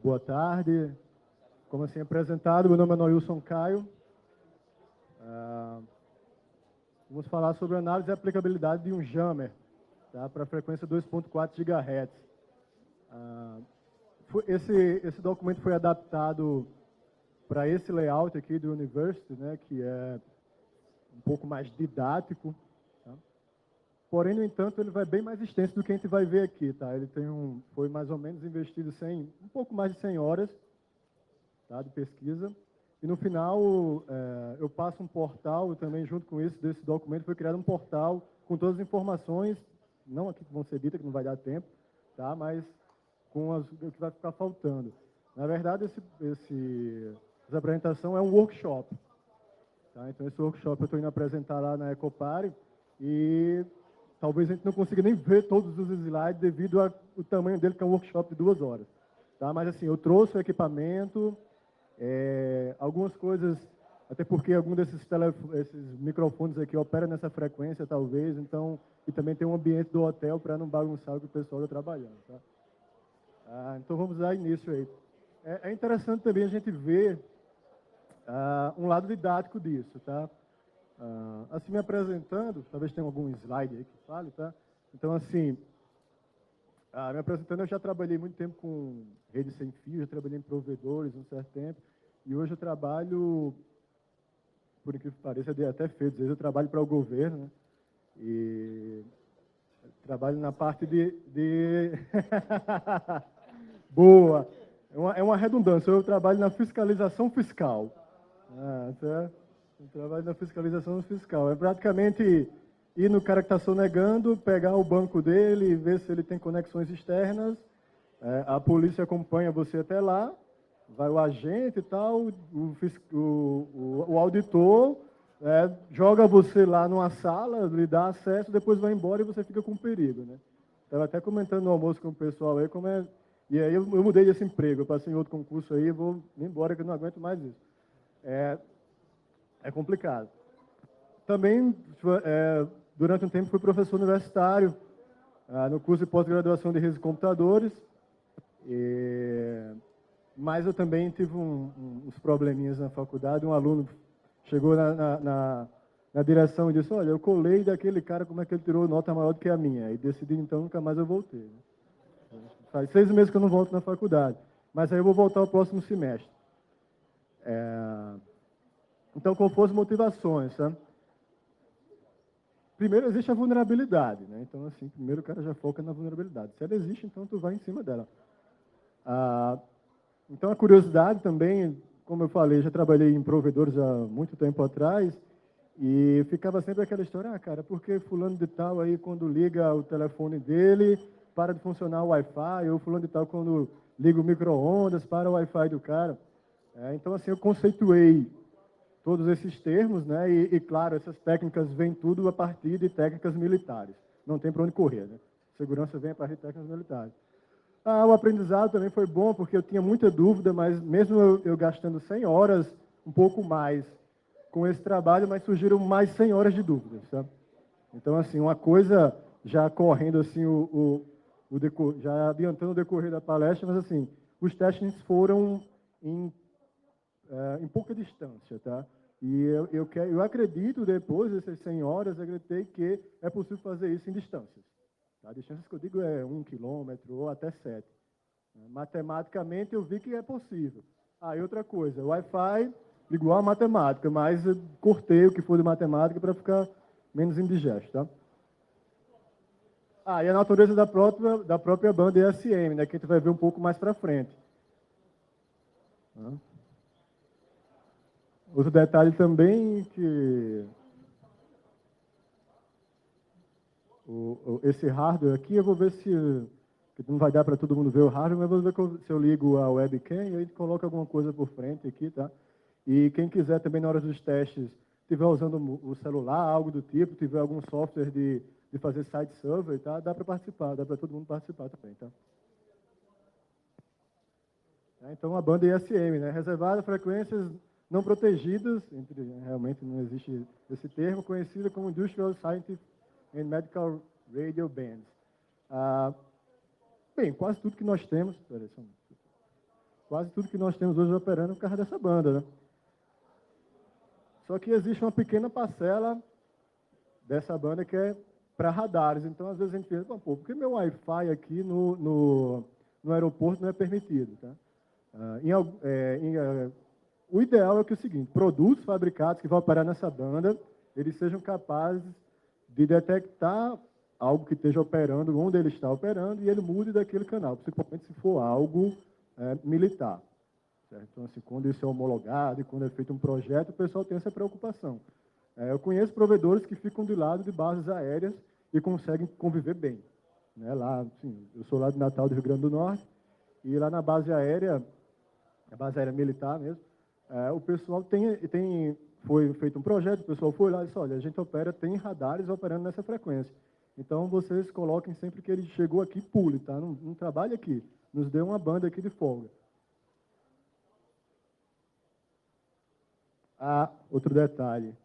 Boa tarde. Como assim apresentado, meu nome é Noilson Caio. Vamos falar sobre análise e aplicabilidade de um jammer, tá, para frequência 2.4 GHz. Esse documento foi adaptado para esse layout aqui do University, né, que é um pouco mais didático. Tá? Porém, no entanto, ele vai bem mais extenso do que a gente vai ver aqui. Tá? Ele foi mais ou menos investido um pouco mais de 100 horas, tá, de pesquisa. E no final, eu passo um portal também, junto com isso, desse documento, foi criado um portal com todas as informações, não aqui que vão ser ditas, que não vai dar tempo, tá? Mas com o que vai ficar faltando. Na verdade, essa apresentação é um workshop. Tá? Então, esse workshop eu estou indo apresentar lá na Ecopare e talvez a gente não consiga nem ver todos os slides devido ao tamanho dele, que é um workshop de 2 horas. Tá? Mas, assim, eu trouxe o equipamento, algumas coisas, até porque algum esses microfones aqui operam nessa frequência, talvez, então, e também tem um ambiente do hotel para não bagunçar o que o pessoal está trabalhando. Tá? Então, vamos dar início aí. É interessante também a gente ver um lado didático disso, tá? Assim, me apresentando, talvez tenha algum slide aí que fale, tá? Então, assim, me apresentando, eu já trabalhei muito tempo com rede sem fio, já trabalhei em provedores um certo tempo, e hoje eu trabalho, por incrível que pareça, é até feio dizer, eu trabalho para o governo, né? E trabalho na parte de... Boa! É uma redundância, eu trabalho na fiscalização fiscal. Certo? Eu trabalho na fiscalização fiscal. É praticamente ir no cara que está sonegando, pegar o banco dele e ver se ele tem conexões externas. A polícia acompanha você até lá, vai o agente e tal, o auditor joga você lá numa sala, lhe dá acesso, depois vai embora e você fica com perigo. Né? Estava até comentando no almoço com o pessoal aí como é. E aí eu mudei desse emprego, eu passei em outro concurso aí, vou embora que eu não aguento mais isso. É complicado. Também, durante um tempo, fui professor universitário no curso de pós-graduação de redes de computadores, mas eu também tive uns probleminhas na faculdade. Um aluno chegou na direção e disse, olha, eu colei daquele cara, como é que ele tirou nota maior do que a minha? E decidi, então, nunca mais eu voltei. Né? Faz 6 meses que eu não volto na faculdade, mas aí eu vou voltar ao próximo semestre. Então, qual foram as motivações? Tá? Primeiro, existe a vulnerabilidade. Né? Então, assim, primeiro o cara já foca na vulnerabilidade. Se ela existe, então tu vai em cima dela. Então, a curiosidade também, como eu falei, já trabalhei em provedores há muito tempo atrás, e ficava sempre aquela história, cara, por que fulano de tal aí, quando liga o telefone dele, para de funcionar o Wi-Fi, ou fulano de tal, quando liga o micro-ondas, para o Wi-Fi do cara. Então, assim, eu conceituei todos esses termos, né? E, claro, essas técnicas vêm tudo a partir de técnicas militares. Não tem para onde correr, né? Segurança vem a partir de técnicas militares. O aprendizado também foi bom, porque eu tinha muita dúvida, mas mesmo eu gastando 100 horas, um pouco mais, com esse trabalho, mas surgiram mais 100 horas de dúvidas, sabe? Então, assim, uma coisa já correndo, assim, já adiantando o decorrer da palestra, mas, assim, os testes foram em pouca distância, tá? E eu acredito, depois dessas 100 horas, acreditei que é possível fazer isso em distâncias. A distância que eu digo é 1 quilômetro ou até 7. Matematicamente, eu vi que é possível. E outra coisa, o Wi-Fi igual a matemática, mas eu cortei o que for de matemática para ficar menos indigesto, tá? E a natureza da própria banda ESM, né, que a gente vai ver um pouco mais para frente. Outro detalhe também que esse hardware aqui, eu vou ver se não vai dar para todo mundo ver o hardware, mas vou ver se eu ligo a webcam e aí coloca alguma coisa por frente aqui, tá? E quem quiser também na hora dos testes, estiver usando o celular, algo do tipo, tiver algum software de fazer site survey, tá? Dá para participar, dá para todo mundo participar também, tá? Então, a banda ISM, né? Reservada a frequências não protegidas, realmente não existe esse termo, conhecida como Industrial Scientific and Medical Radio Bands. Bem, quase tudo que nós temos... quase tudo que nós temos hoje operando é por causa dessa banda, né? Só que existe uma pequena parcela dessa banda que é para radares. Então, às vezes a gente pensa, pô, por que meu Wi-Fi aqui no aeroporto não é permitido? Tá? O ideal é que o seguinte, produtos fabricados que vão operar nessa banda, eles sejam capazes de detectar algo que esteja operando, onde ele está operando, e ele mude daquele canal, principalmente se for algo militar. Certo? Então, assim, quando isso é homologado e quando é feito um projeto, o pessoal tem essa preocupação. Eu conheço provedores que ficam do lado de bases aéreas e conseguem conviver bem. Né? Lá, assim, eu sou lá de Natal, do Rio Grande do Norte, e lá na base aérea, a base aérea militar mesmo, o pessoal foi feito um projeto, o pessoal foi lá e disse, olha, a gente tem radares operando nessa frequência. Então, vocês coloquem sempre que ele chegou aqui, pule, tá? Não trabalhe aqui, nos dê uma banda aqui de folga. Outro detalhe.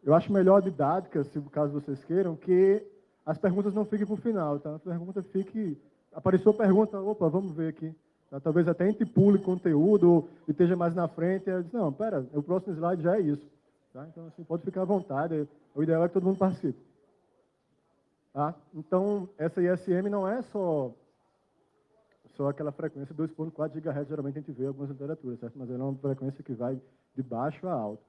Eu acho melhor a didática, se caso vocês queiram, que as perguntas não fiquem para o final, tá? A pergunta fique... Apareceu a pergunta, opa, vamos ver aqui. Tá? Talvez até a gente pule conteúdo e esteja mais na frente. Eu disse, não, pera, o próximo slide já é isso. Tá? Então, assim, pode ficar à vontade. O ideal é que todo mundo participe. Tá? Então, essa ISM não é só aquela frequência 2.4 GHz, geralmente a gente vê algumas literaturas, certo? Mas ela é uma frequência que vai de baixo a alto.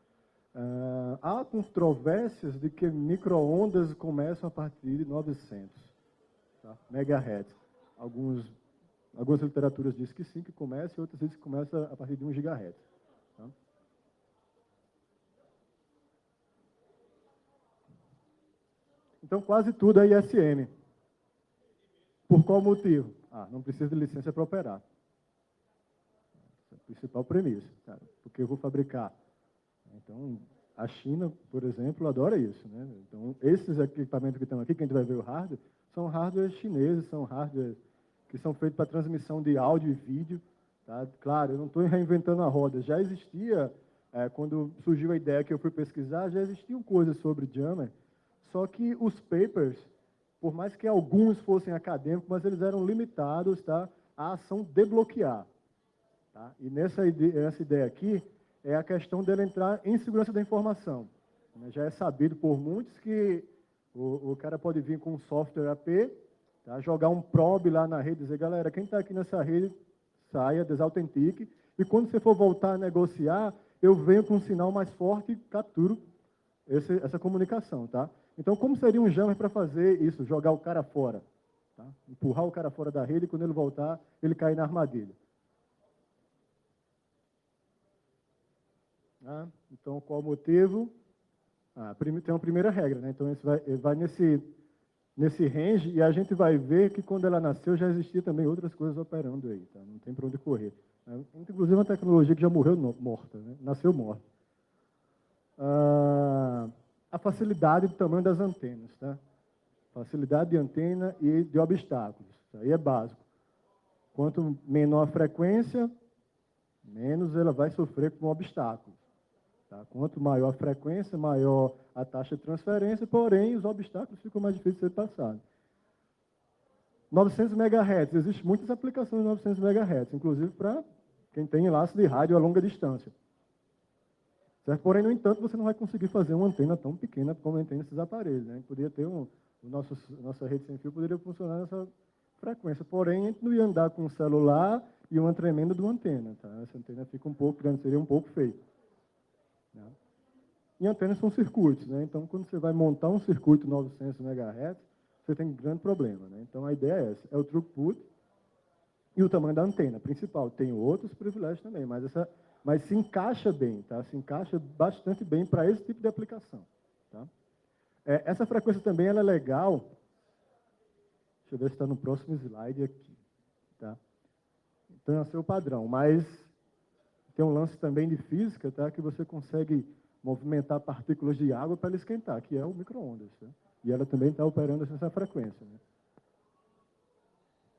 Há controvérsias de que micro-ondas começam a partir de 900 MHz. Algumas literaturas dizem que sim, que começa, e outras dizem que começa a partir de 1 GHz. Tá? Então, quase tudo é ISM. Por qual motivo? Não precisa de licença para operar. Essa é a principal premissa. Cara, porque eu vou fabricar. Então, a China, por exemplo, adora isso. Né? Então, esses equipamentos que estão aqui, que a gente vai ver o hardware, são hardwares chineses, são hardwares que são feitos para transmissão de áudio e vídeo. Tá? Claro, eu não estou reinventando a roda. Já existia, quando surgiu a ideia que eu fui pesquisar, já existiam coisas sobre jammer, só que os papers, por mais que alguns fossem acadêmicos, mas eles eram limitados, tá, à ação de bloquear. Tá? E essa ideia aqui é a questão dele entrar em segurança da informação. Já é sabido por muitos que o cara pode vir com um software AP, tá, jogar um probe lá na rede e dizer, galera, quem está aqui nessa rede, saia, desautentique, e quando você for voltar a negociar, eu venho com um sinal mais forte e capturo essa comunicação. Tá? Então, como seria um jammer para fazer isso? Jogar o cara fora. Tá? Empurrar o cara fora da rede e quando ele voltar, ele cair na armadilha. Então, qual o motivo? Tem uma primeira regra. Né? Então, vai nesse range e a gente vai ver que quando ela nasceu já existia também outras coisas operando aí. Tá? Não tem para onde correr. Inclusive uma tecnologia que já morreu morta. Né? Nasceu morta. A facilidade do tamanho das antenas. Tá? Facilidade de antena e de obstáculos. Isso aí é básico. Quanto menor a frequência, menos ela vai sofrer com obstáculos. Tá? Quanto maior a frequência, maior a taxa de transferência, porém, os obstáculos ficam mais difíceis de ser passados. 900 MHz, existem muitas aplicações de 900 MHz, inclusive para quem tem enlace de rádio a longa distância. Certo? Porém, no entanto, você não vai conseguir fazer uma antena tão pequena como a gente tem nesses aparelhos. Né? Poderia ter nossa rede sem fio poderia funcionar nessa frequência, porém, a gente não ia andar com um celular e uma tremenda de uma antena. Tá? Essa antena fica um pouco grande, seria um pouco feio. Né? E antenas são circuitos, né? Então, quando você vai montar um circuito 900 MHz, você tem um grande problema. Né? Então, a ideia é essa, é o throughput e o tamanho da antena principal. Tem outros privilégios também, mas se encaixa bem, tá? Se encaixa bastante bem para esse tipo de aplicação. Tá? Essa frequência também ela é legal. Deixa eu ver se está no próximo slide aqui. Tá? Então, esse é o padrão, mas tem um lance também de física, tá? Que você consegue movimentar partículas de água para ela esquentar, que é o micro-ondas. Tá? E ela também está operando nessa frequência. Né?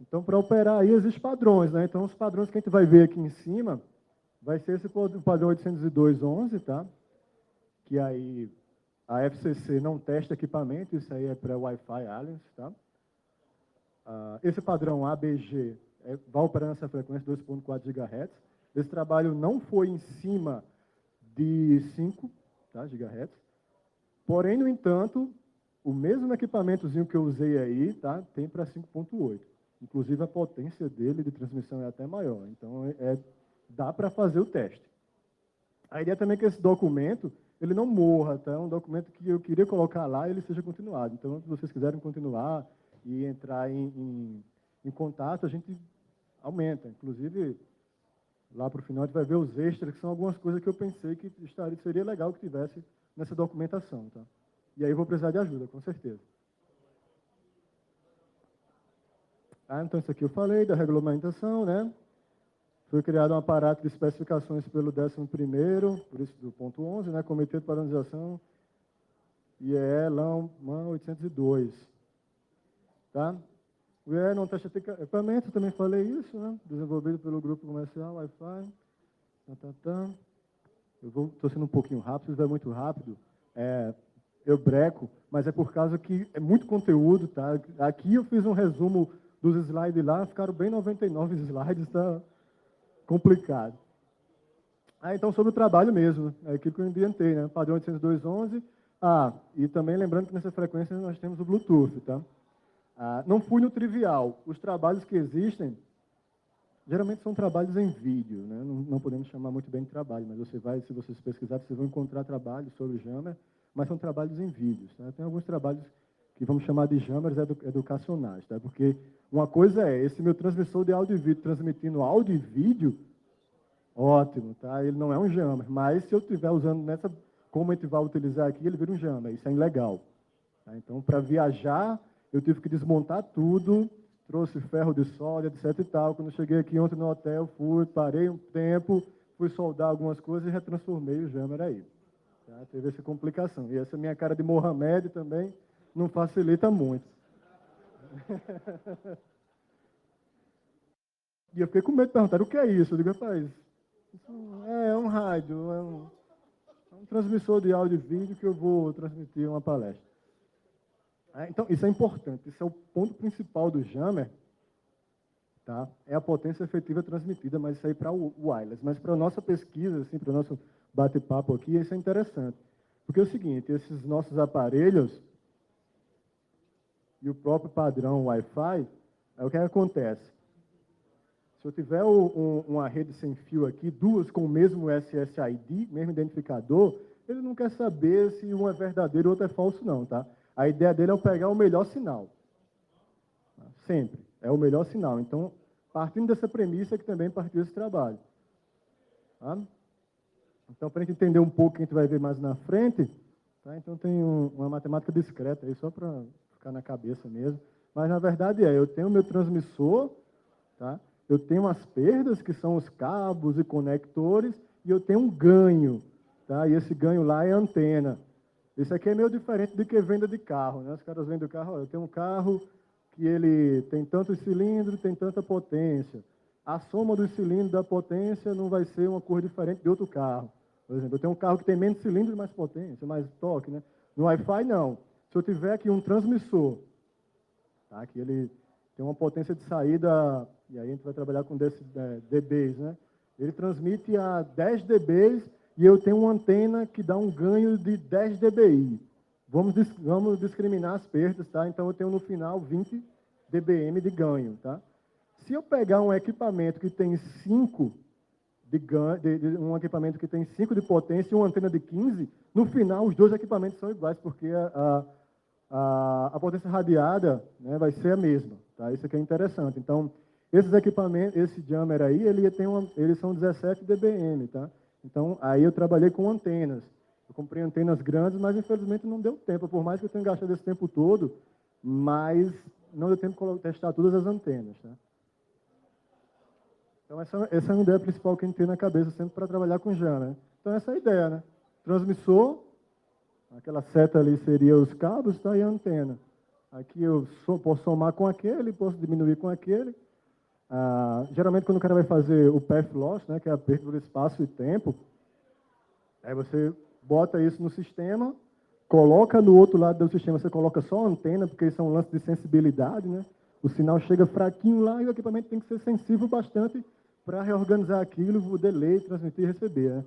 Então, para operar aí, existem padrões. Né? Então, os padrões que a gente vai ver aqui em cima, vai ser esse padrão 802.11, tá? Que aí a FCC não testa equipamento, isso aí é para Wi-Fi Alliance. Tá? Esse padrão ABG vai operar nessa frequência 2.4 GHz. Esse trabalho não foi em cima de 5, tá, GHz. Porém, no entanto, o mesmo equipamentozinho que eu usei aí, tá, tem para 5.8. Inclusive, a potência dele de transmissão é até maior. Então, dá para fazer o teste. A ideia também é que esse documento, ele não morra, tá? É um documento que eu queria colocar lá e ele seja continuado. Então, se vocês quiserem continuar e entrar em contato, a gente aumenta. Inclusive, lá para o final, a gente vai ver os extras, que são algumas coisas que eu pensei que seria legal que tivesse nessa documentação, tá? E aí eu vou precisar de ajuda, com certeza. Então, isso aqui eu falei da regulamentação, né? Foi criado um aparato de especificações pelo 11º, por isso do ponto 11, né? Comitê de Padronização IEE LAN 802. Tá? O IEE não testa equipamento, também falei isso, né? Desenvolvido pelo grupo comercial Wi-Fi. Eu estou sendo um pouquinho rápido, se vai muito rápido, eu breco, mas é por causa que é muito conteúdo, tá? Aqui eu fiz um resumo dos slides lá, ficaram bem 99 slides, tá? Complicado. Então, sobre o trabalho mesmo, é aquilo que eu ambientei, né? Padrão 802.11. E também lembrando que nessa frequência nós temos o Bluetooth, tá? Não fui no trivial. Os trabalhos que existem, geralmente são trabalhos em vídeo, né? Não podemos chamar muito bem de trabalho, mas se vocês pesquisarem, vocês vão encontrar trabalhos sobre Jammer, mas são trabalhos em vídeos, tá? Tem alguns trabalhos que vamos chamar de Jammers educacionais, tá? Porque uma coisa é, esse meu transmissor de áudio e vídeo transmitindo áudio e vídeo, ótimo, tá? Ele não é um Jammer, mas se eu estiver usando como a gente vai utilizar aqui, ele vira um Jammer, isso é ilegal. Tá? Então, para viajar, eu tive que desmontar tudo, trouxe ferro de solda, etc e tal. Quando eu cheguei aqui ontem no hotel, parei um tempo, fui soldar algumas coisas e retransformei o Jammer aí. Tá? Teve essa complicação. E essa minha cara de Mohamed também não facilita muito. E eu fiquei com medo de perguntar, o que é isso? Eu digo, rapaz, isso é um rádio, é um transmissor de áudio e vídeo que eu vou transmitir uma palestra. Então, isso é importante, isso é o ponto principal do Jammer, tá? É a potência efetiva transmitida, mas isso aí para o wireless. Mas para a nossa pesquisa, assim, para o nosso bate-papo aqui, isso é interessante. Porque é o seguinte, esses nossos aparelhos e o próprio padrão Wi-Fi, o que acontece? Se eu tiver uma rede sem fio aqui, duas com o mesmo SSID, mesmo identificador, ele não quer saber se um é verdadeiro e outro é falso, não, tá? A ideia dele é eu pegar o melhor sinal. Sempre. É o melhor sinal. Então, partindo dessa premissa que também partiu esse trabalho. Tá? Então, para a gente entender um pouco, que a gente vai ver mais na frente, tá? Então tem uma matemática discreta aí, só para ficar na cabeça mesmo. Mas, na verdade, eu tenho o meu transmissor, tá? Eu tenho as perdas, que são os cabos e conectores, e eu tenho um ganho, tá? E esse ganho lá é a antena. Isso aqui é meio diferente do que venda de carro, né? Os caras vendem o carro, eu tenho um carro que ele tem tantos cilindros, tem tanta potência. A soma dos cilindros da potência não vai ser uma cor diferente de outro carro. Por exemplo, eu tenho um carro que tem menos cilindros e mais potência, mais torque, né? No Wi-Fi, não. Se eu tiver aqui um transmissor, tá? Que ele tem uma potência de saída, e aí a gente vai trabalhar com dBs, né? Ele transmite a 10 dBs e eu tenho uma antena que dá um ganho de 10 dBi. Vamos discriminar as perdas, tá? Então eu tenho no final 20 dBm de ganho, tá? Se eu pegar um equipamento que tem 5 de ganho, um equipamento que tem 5 de potência e uma antena de 15, no final os dois equipamentos são iguais, porque a potência radiada, né, vai ser a mesma, tá? Isso aqui é interessante. Então, esses equipamentos, esse jammer aí, eles são 17 dBm, tá? Então, aí eu trabalhei com antenas. Eu comprei antenas grandes, mas infelizmente não deu tempo, por mais que eu tenha gastado esse tempo todo, mas não deu tempo de testar todas as antenas, tá? Então, essa é a ideia principal que a gente tem na cabeça sempre para trabalhar com jammer, né? Então, essa é a ideia, né? Transmissor, aquela seta ali seria os cabos, tá? E a antena. Aqui eu posso somar com aquele, posso diminuir com aquele. Geralmente, quando o cara vai fazer o path loss, né, que é a perda do espaço e tempo, aí você bota isso no sistema, coloca no outro lado do sistema, você coloca só a antena, porque isso é um lance de sensibilidade, né? o sinal chega fraquinho lá e o equipamento tem que ser sensível bastante para reorganizar aquilo, poder ler, transmitir e receber. Né?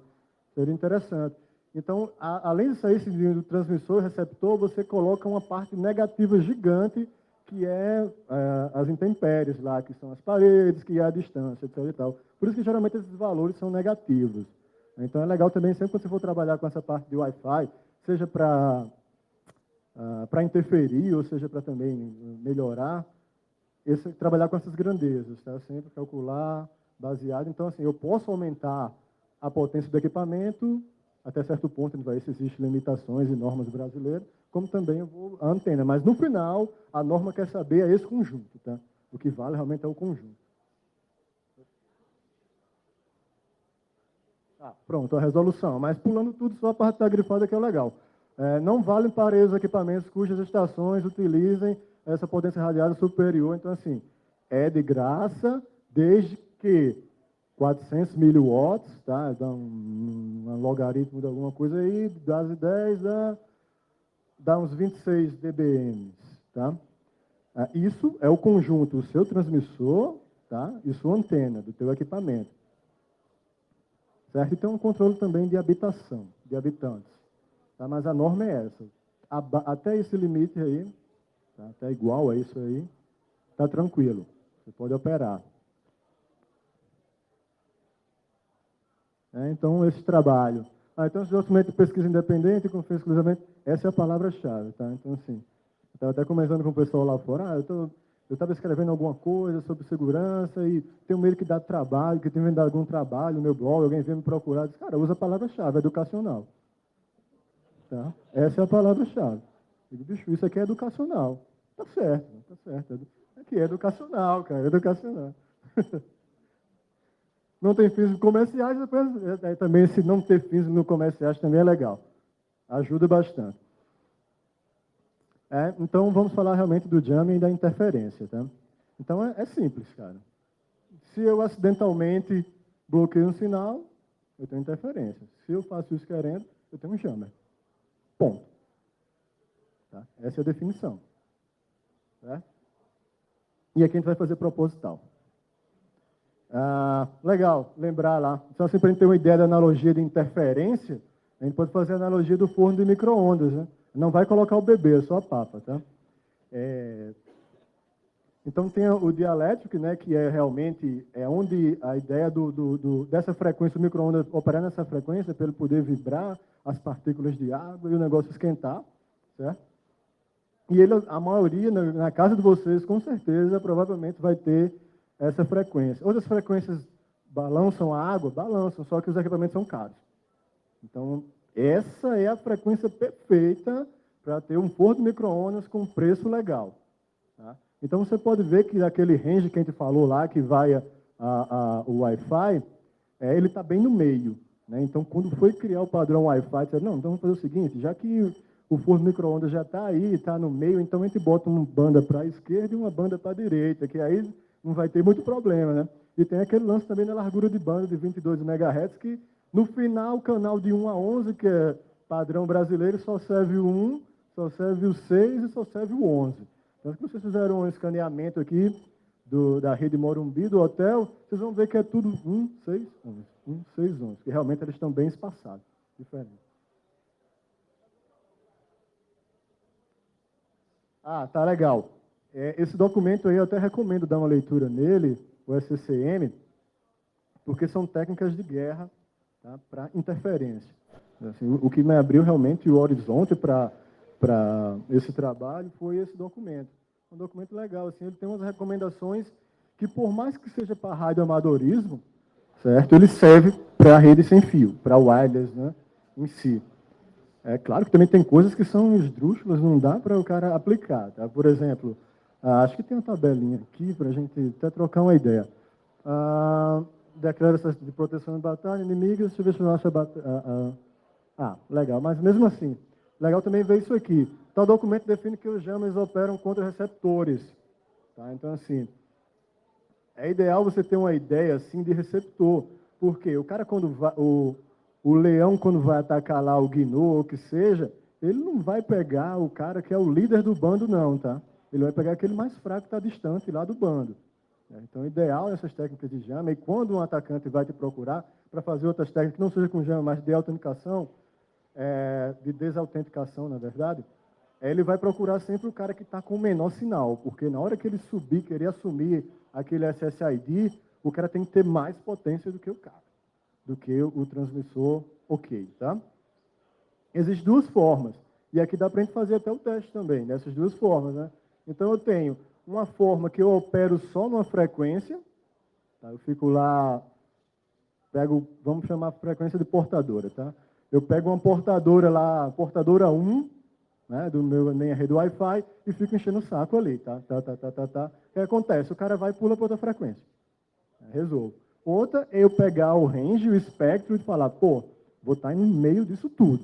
Seria interessante. Então, além de sair do transmissor e receptor, você coloca uma parte negativa gigante, que é as intempéries lá, que são as paredes, que é a distância, etc. E tal. Por isso que, geralmente, esses valores são negativos. Então, é legal também, sempre que você for trabalhar com essa parte de Wi-Fi, seja para interferir, ou seja para também melhorar, trabalhar com essas grandezas, tá? Sempre calcular, baseado. Então, assim, eu posso aumentar a potência do equipamento, até certo ponto, existem limitações e normas brasileiras, como também a antena. Mas, no final, a norma quer saber esse conjunto. Tá? O que vale realmente é o conjunto. Pronto, a resolução. Mas, pulando tudo, só a parte da grifada que é legal. Não vale para os equipamentos cujas estações utilizem essa potência radiada superior. Então, assim, é de graça, desde que 400 miliwatts, tá? Dá um logaritmo de alguma coisa aí, das 10 dá uns 26 dBm, tá? Isso é o conjunto, o seu transmissor, tá? E sua antena do teu equipamento. Certo? E tem um controle também de habitação, de habitantes. Tá? Mas a norma é essa. Até esse limite aí, tá? Até igual a isso aí, tá tranquilo. Você pode operar. Então, esse trabalho. Então, esse documento de pesquisa independente, como fez exclusivamente, essa é a palavra-chave. Tá? Então, assim, eu estava até conversando com o pessoal lá fora, eu estava escrevendo alguma coisa sobre segurança e tenho medo que dá trabalho, que tenha dado algum trabalho no meu blog, alguém vem me procurar, eu disse, cara, usa a palavra-chave, educacional. Tá? Essa é a palavra-chave. Eu digo, bicho, isso aqui é educacional. Tá certo, tá certo. Aqui é educacional, cara, educacional. Não tem fins comerciais, depois, também se não ter fins no comerciais também é legal. Ajuda bastante. Então, vamos falar realmente do jamming e da interferência. Tá? Então, é simples, cara. Se eu acidentalmente bloqueio um sinal, eu tenho interferência. Se eu faço isso querendo, eu tenho um jammer. Ponto. Tá? Essa é a definição. Tá? E aqui a gente vai fazer proposital. Legal, lembrar lá. Então, assim, para a gente ter uma ideia da analogia de interferência, a gente pode fazer a analogia do forno de micro-ondas. Né? Não vai colocar o bebê, é só a papa. Tá? Então, tem o dialético, né, que é realmente onde a ideia dessa frequência, o micro-ondas operar nessa frequência, para ele poder vibrar as partículas de água e o negócio esquentar. Certo? E a maioria, na casa de vocês, com certeza, provavelmente vai ter essa frequência. Outras frequências balançam a água? Balançam, só que os equipamentos são caros. Então, essa é a frequência perfeita para ter um forno de micro-ondas com preço legal. Tá? Então, você pode ver que aquele range que a gente falou lá, que vai o Wi-Fi, ele está bem no meio. Né? Então, quando foi criar o padrão Wi-Fi, disseram, não, então vamos fazer o seguinte, já que o forno de micro-ondas já está aí, está no meio, então a gente bota uma banda para a esquerda e uma banda para a direita, que aí não vai ter muito problema, né? E tem aquele lance também da largura de banda de 22 MHz, que no final o canal de 1 a 11, que é padrão brasileiro, só serve o 1, só serve o 6 e só serve o 11. Então, se vocês fizeram um escaneamento aqui da rede Morumbi, do hotel, vocês vão ver que é tudo 1, 6, 11, 1, 6, 11, que realmente eles estão bem espaçados, diferente. Tá legal. Esse documento aí eu até recomendo dar uma leitura nele, o SCCM, porque são técnicas de guerra, tá, para interferência. Assim, o que me abriu realmente o horizonte para esse trabalho foi esse documento. Um documento legal, assim, ele tem umas recomendações que, por mais que seja para radioamadorismo, certo, ele serve para a rede sem fio, para o wireless, né, em si. É claro que também tem coisas que são esdrúxulas, não dá para o cara aplicar. Tá? Por exemplo, acho que tem uma tabelinha aqui para a gente até trocar uma ideia. Declaração de proteção de batalha, inimigas, deixa eu ver se eu acho a batalha. Legal, mas mesmo assim, legal também ver isso aqui. Tal documento define que os jammers operam contra receptores. Tá? Então, assim, é ideal você ter uma ideia assim, de receptor. Porque o cara, quando vai, o leão, quando vai atacar lá o gnu ou o que seja, ele não vai pegar o cara que é o líder do bando, não, tá? ele vai pegar aquele mais fraco que está distante lá do bando. Então, o ideal nessas técnicas de jama, e quando um atacante vai te procurar para fazer outras técnicas, que não seja com jama, mas de autenticação, de desautenticação, na verdade, ele vai procurar sempre o cara que está com o menor sinal, porque na hora que ele subir, querer assumir aquele SSID, o cara tem que ter mais potência do que o cara, do que o transmissor ok, tá? Existem duas formas, e aqui dá para a gente fazer até o teste também, dessas duas formas, né? Então, eu tenho uma forma que eu opero só numa frequência, tá? Eu fico lá, pego, vamos chamar a frequência de portadora, tá? Eu pego uma portadora lá, portadora 1, né, do meu nem a rede Wi-Fi, e fico enchendo o saco ali, tá? O que acontece? O cara vai e pula para outra frequência. Resolvo. Outra é eu pegar o range, o espectro e falar, pô, vou estar no meio disso tudo.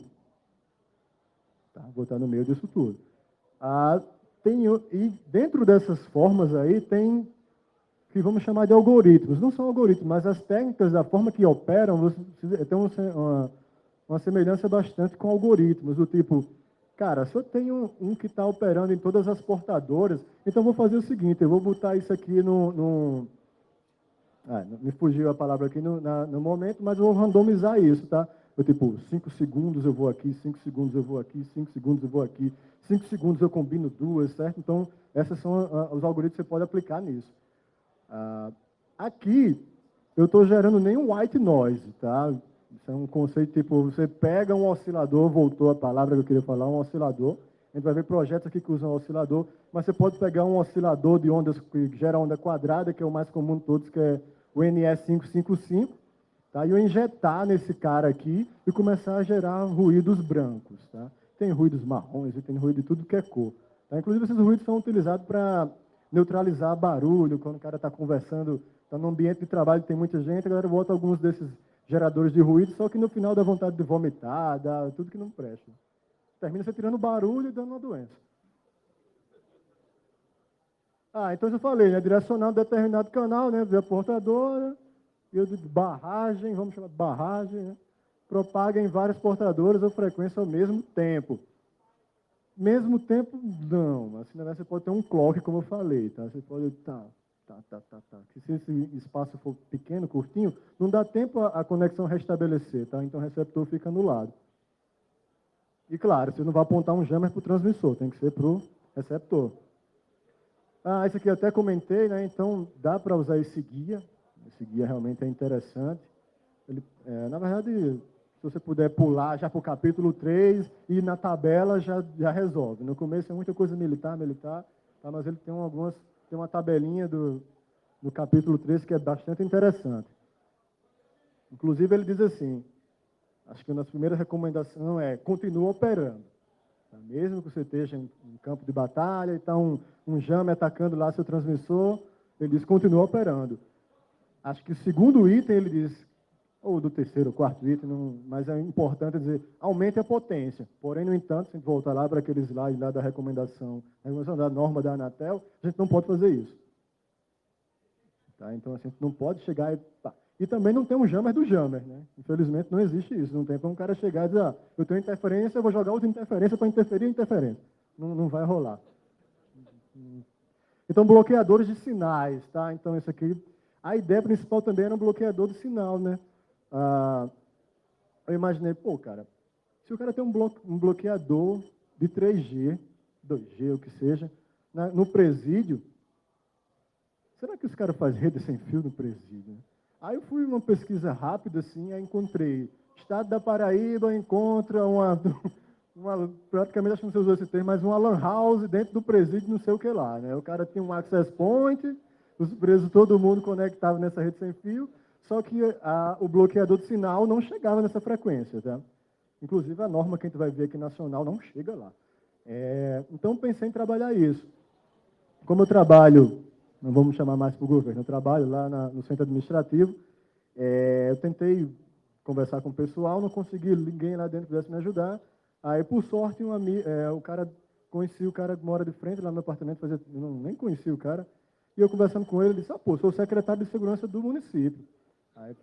Tá? Vou estar no meio disso tudo. E dentro dessas formas aí tem que vamos chamar de algoritmos. Não são algoritmos, mas as técnicas, da forma que operam, tem uma semelhança bastante com algoritmos, do tipo, cara, se eu tenho um que está operando em todas as portadoras, então eu vou fazer o seguinte, eu vou botar isso aqui me fugiu a palavra aqui no momento, mas eu vou randomizar isso, tá? Eu, tipo, 5 segundos eu vou aqui, 5 segundos eu vou aqui, 5 segundos eu vou aqui, 5 segundos eu combino duas, certo? Então, esses são os algoritmos que você pode aplicar nisso. Aqui, eu estou gerando nenhum white noise, tá? Isso é um conceito, tipo, você pega um oscilador, voltou a palavra que eu queria falar, um oscilador, a gente vai ver projetos aqui que usam oscilador, mas você pode pegar um oscilador de ondas que gera onda quadrada, que é o mais comum de todos, que é o NE555, tá? E eu injetar nesse cara aqui e começar a gerar ruídos brancos, tá? Tem ruídos marrons e tem ruído de tudo que é cor. Tá? Inclusive, esses ruídos são utilizados para neutralizar barulho, quando o cara está conversando, está num ambiente de trabalho que tem muita gente, a galera bota alguns desses geradores de ruído, só que no final dá vontade de vomitar, dá tudo que não presta. Termina você tirando barulho e dando uma doença. Então eu já falei, né? Direcionado a determinado canal, né? Via portadora, e eu de barragem, vamos chamar de barragem, né? Propaga em várias portadoras ou frequência ao mesmo tempo. Mesmo tempo, não. Assim, na verdade, você pode ter um clock, como eu falei, tá? Você pode, Se esse espaço for pequeno, curtinho, não dá tempo a conexão restabelecer, tá? Então o receptor fica anulado. E claro, você não vai apontar um jammer para o transmissor, tem que ser para o receptor. Esse aqui eu até comentei, né? Então dá para usar esse guia. Esse guia realmente é interessante. Ele, na verdade, se você puder pular já para o capítulo 3 e na tabela já resolve. No começo é muita coisa militar, tá? Mas ele tem uma tabelinha no capítulo 3 que é bastante interessante. Inclusive ele diz assim, acho que a nossa primeira recomendação é continua operando. Tá? Mesmo que você esteja em campo de batalha e está um jammer atacando lá seu transmissor, ele diz continua operando. Acho que o segundo item ele diz, ou do terceiro ou quarto item, mas é importante dizer, aumente a potência. Porém, no entanto, se a gente voltar lá para aquele slide lá da recomendação da norma da Anatel, a gente não pode fazer isso. Tá? Então, assim, a gente não pode chegar e também não tem um jammer do jammer, né? Infelizmente, não existe isso. Não tem como um cara chegar e dizer, eu tenho interferência, eu vou jogar outra interferência para interferir a interferência. Não vai rolar. Então, bloqueadores de sinais, tá? Então, isso aqui... A ideia principal também era um bloqueador de sinal, né? Eu imaginei, cara, se o cara tem um bloqueador de 3G, 2G, o que seja, né, no presídio, será que os caras fazem rede sem fio no presídio? Aí eu fui uma pesquisa rápida, assim, aí encontrei, Estado da Paraíba encontra praticamente, acho que não sei usar esse termo, mas uma lan house dentro do presídio, não sei o que lá, né? O cara tinha um access point, os presos, todo mundo conectado nessa rede sem fio, só que o bloqueador de sinal não chegava nessa frequência, tá? Inclusive, a norma que a gente vai ver aqui nacional não chega lá. Então, pensei em trabalhar isso. Como eu trabalho, não vamos chamar mais para o governo, eu trabalho lá no centro administrativo, eu tentei conversar com o pessoal, não consegui ninguém lá dentro que pudesse me ajudar. Aí, por sorte, conheci o cara que mora de frente lá no meu apartamento, nem conheci o cara, e eu conversando com ele, ele disse, sou o secretário de segurança do município. Aí,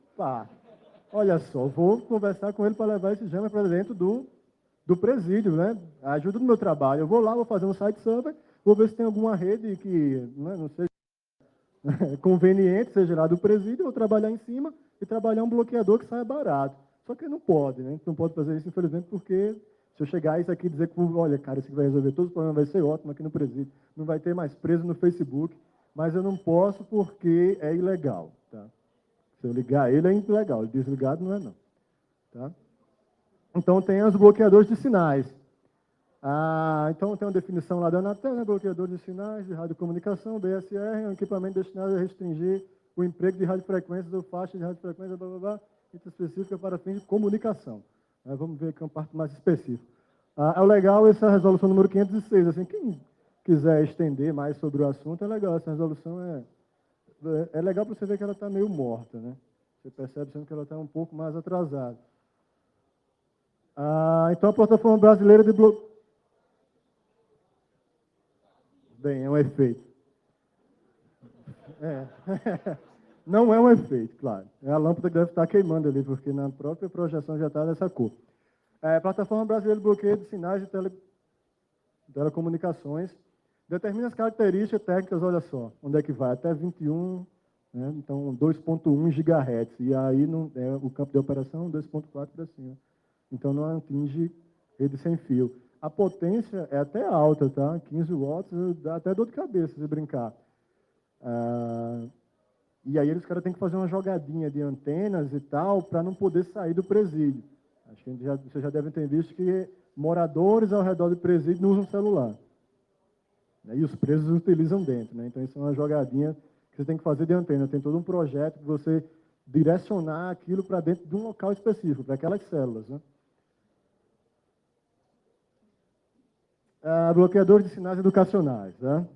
olha só, vou conversar com ele para levar esse jammer para dentro do presídio, né? A ajuda do meu trabalho. Eu vou lá, vou fazer um site survey, Vou ver se tem alguma rede que não seja conveniente, seja lá do presídio, ou trabalhar em cima e trabalhar um bloqueador que saia barato. Só que não pode, né? Não pode fazer isso, infelizmente, porque se eu chegar isso aqui e dizer que, olha, cara, isso aqui vai resolver todos os problemas, vai ser ótimo aqui no presídio, não vai ter mais preso no Facebook, mas eu não posso porque é ilegal, tá? Se eu ligar ele é ilegal, desligado não é não, tá? Então tem os bloqueadores de sinais. Então tem uma definição lá da Anatel, né? Bloqueador de sinais de radiocomunicação, BSR, é um equipamento destinado a restringir o emprego de radiofrequências ou faixas de radiofrequência, blá, blá, blá, específica para fins de comunicação. Vamos ver aqui uma parte mais específica. É legal essa resolução número 506. Assim, quem quiser estender mais sobre o assunto, é legal. Essa resolução é legal para você ver que ela está meio morta, né? Você percebe sendo que ela está um pouco mais atrasada. Então a plataforma brasileira de bloqueio. Bem, é um efeito. Não é um efeito, claro. É a lâmpada que deve estar queimando ali, porque na própria projeção já está dessa cor. Plataforma Brasileira de Bloqueio de Sinais de Telecomunicações determina as características técnicas, olha só, onde é que vai? Até 21, né? Então 2.1 GHz. E aí o campo de operação 2.4 para cima. Então não atinge rede sem fio. A potência é até alta, tá? 15 watts, dá até dor de cabeça se brincar. E aí os caras têm que fazer uma jogadinha de antenas e tal para não poder sair do presídio. Acho que vocês já devem ter visto que moradores ao redor do presídio não usam celular. E os presos utilizam dentro, né? Então isso é uma jogadinha que você tem que fazer de antena. Tem todo um projeto que você direcionar aquilo para dentro de um local específico, para aquelas células, né? Bloqueador de sinais educacionais, né?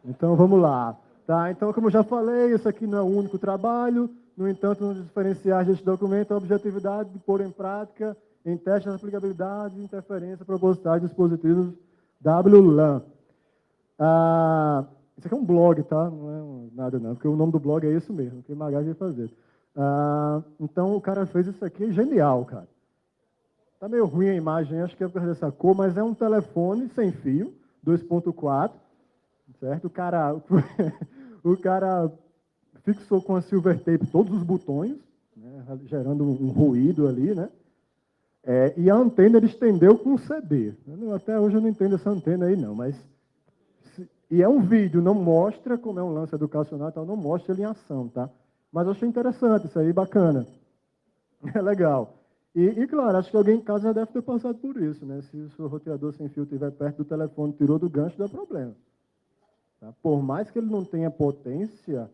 Então vamos lá. Tá, então, como eu já falei, esse aqui não é o único trabalho. No entanto, nos diferenciais deste documento, a objetividade de pôr em prática, em testes de aplicabilidade e interferência propositais de dispositivos WLAN. Isso aqui é um blog, tá? Não é nada não, porque o nome do blog é isso mesmo, que o Magali vai fazer. Então, o cara fez isso aqui, genial, cara. Tá meio ruim a imagem, acho que é por causa dessa cor, mas é um telefone sem fio, 2.4, certo? O cara fixou com a silver tape todos os botões, né, gerando um ruído ali, né? E a antena ele estendeu com um CD. Até hoje eu não entendo essa antena aí, não, mas... E é um vídeo, não mostra, como é um lance educacional, então não mostra ele em ação, tá? Mas eu achei interessante, isso aí, bacana. É legal. E claro, acho que alguém em casa já deve ter passado por isso, né? Se o seu roteador sem fio estiver perto do telefone, tirou do gancho, dá problema. Tá? Por mais que ele não tenha potência,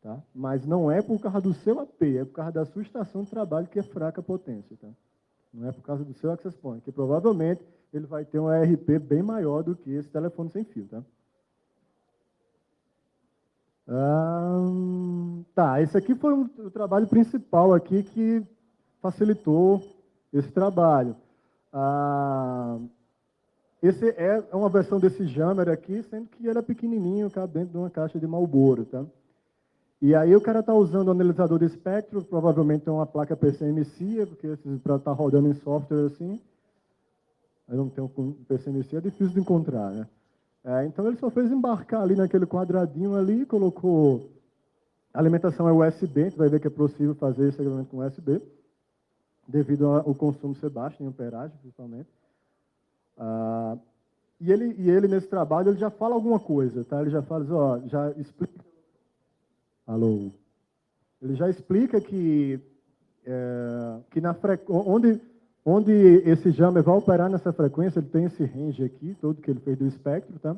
tá? Mas não é por causa do seu AP, é por causa da sua estação de trabalho que é fraca a potência. Tá? Não é por causa do seu access point, que provavelmente ele vai ter um ARP bem maior do que esse telefone sem fio. Tá, esse aqui foi o trabalho principal aqui que facilitou esse trabalho. Esse é uma versão desse Jammer aqui, sendo que ele é pequenininho, cabe dentro de uma caixa de Marlboro, tá? E aí o cara está usando o analisador de espectro, provavelmente é uma placa PCMC, porque para estar rodando em software assim, eu não tenho um PCMC, é difícil de encontrar, né? Então ele só fez embarcar ali naquele quadradinho ali, colocou... A alimentação é USB, a gente vai ver que é possível fazer esse segmento com USB, devido ao consumo ser baixo, em amperagem, principalmente. E ele, nesse trabalho, ele já fala alguma coisa, tá? Ele já fala, ó, já explica... Alô? Ele já explica que onde esse jammer vai operar nessa frequência, ele tem esse range aqui, todo que ele fez do espectro, tá?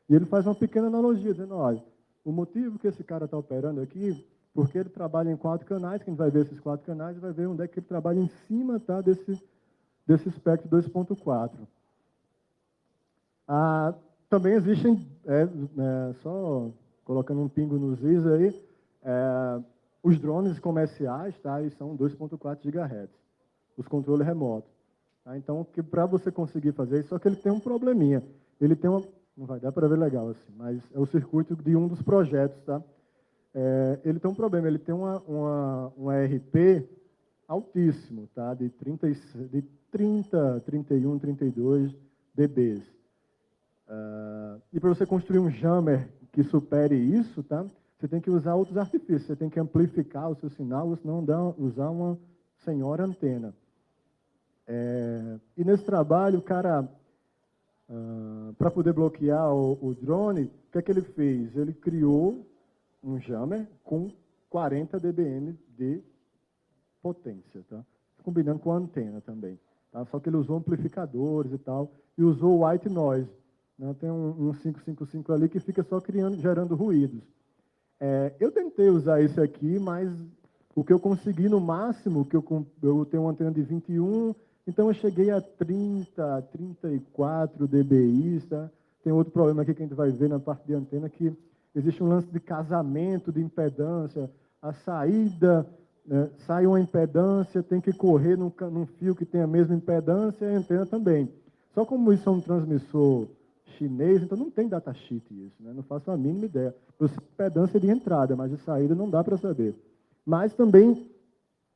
E ele faz uma pequena analogia, dizendo, olha, o motivo que esse cara está operando aqui, porque ele trabalha em 4 canais, quem vai ver esses 4 canais vai ver onde é que ele trabalha em cima, tá, desse espectro 2.4. Também existem, só colocando um pingo nos is aí, os drones comerciais, tá, e são 2.4 GHz, os controles remotos. Tá? Então, para você conseguir fazer isso, só que ele tem um probleminha. Ele tem uma... Não vai dar para ver legal assim, mas é o circuito de um dos projetos, tá? Ele tem um problema, ele tem um ARP altíssimo, tá? De 30, 31, 32 dBs. E para você construir um jammer que supere isso, tá? Você tem que usar outros artifícios. Você tem que amplificar o seu sinal, ou senão usar uma senhora antena. E nesse trabalho, o cara, para poder bloquear o drone, o que é que ele fez? Ele criou um jammer com 40 dBm de potência, tá? Combinando com a antena também. Tá? Só que ele usou amplificadores e tal, e usou white noise. Né? Tem um 555 ali que fica só gerando ruídos. Eu tentei usar esse aqui, mas o que eu consegui no máximo, que eu tenho uma antena de 21, então eu cheguei a 30, 34 dBi. Tá? Tem outro problema aqui que a gente vai ver na parte de antena, que existe um lance de casamento, de impedância. A saída, sai uma impedância, tem que correr num fio que tem a mesma impedância, e a antena também. Só como isso é um transmissor chinês, então não tem datasheet isso, né? Não faço a mínima ideia. Eu sei impedância de entrada, mas de saída não dá para saber. Mas também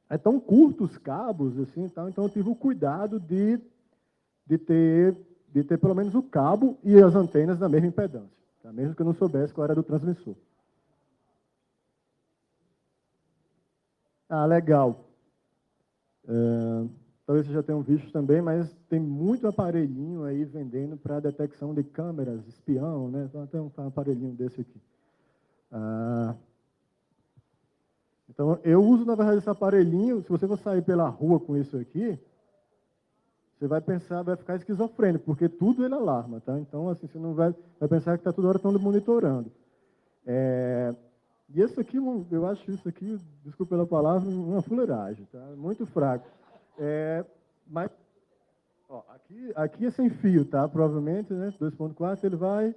é tão curto os cabos, assim, tá? Então eu tive o cuidado de ter pelo menos o cabo e as antenas da mesma impedância, tá? Mesmo que eu não soubesse qual era do transmissor. Legal. Talvez vocês já tenham visto também, mas tem muito aparelhinho aí vendendo para detecção de câmeras, espião, né? Então tem um aparelhinho desse aqui. Então, eu uso, na verdade, esse aparelhinho. Se você for sair pela rua com isso aqui, você vai pensar, vai ficar esquizofrênico, porque tudo ele alarma, tá? Então, assim, você não vai pensar que está toda hora estão monitorando. E esse aqui, eu acho isso aqui, desculpa pela palavra, uma fuleiragem, tá? Muito fraco. Mas, ó, aqui é sem fio, tá? Provavelmente, né? 2.4 ele vai...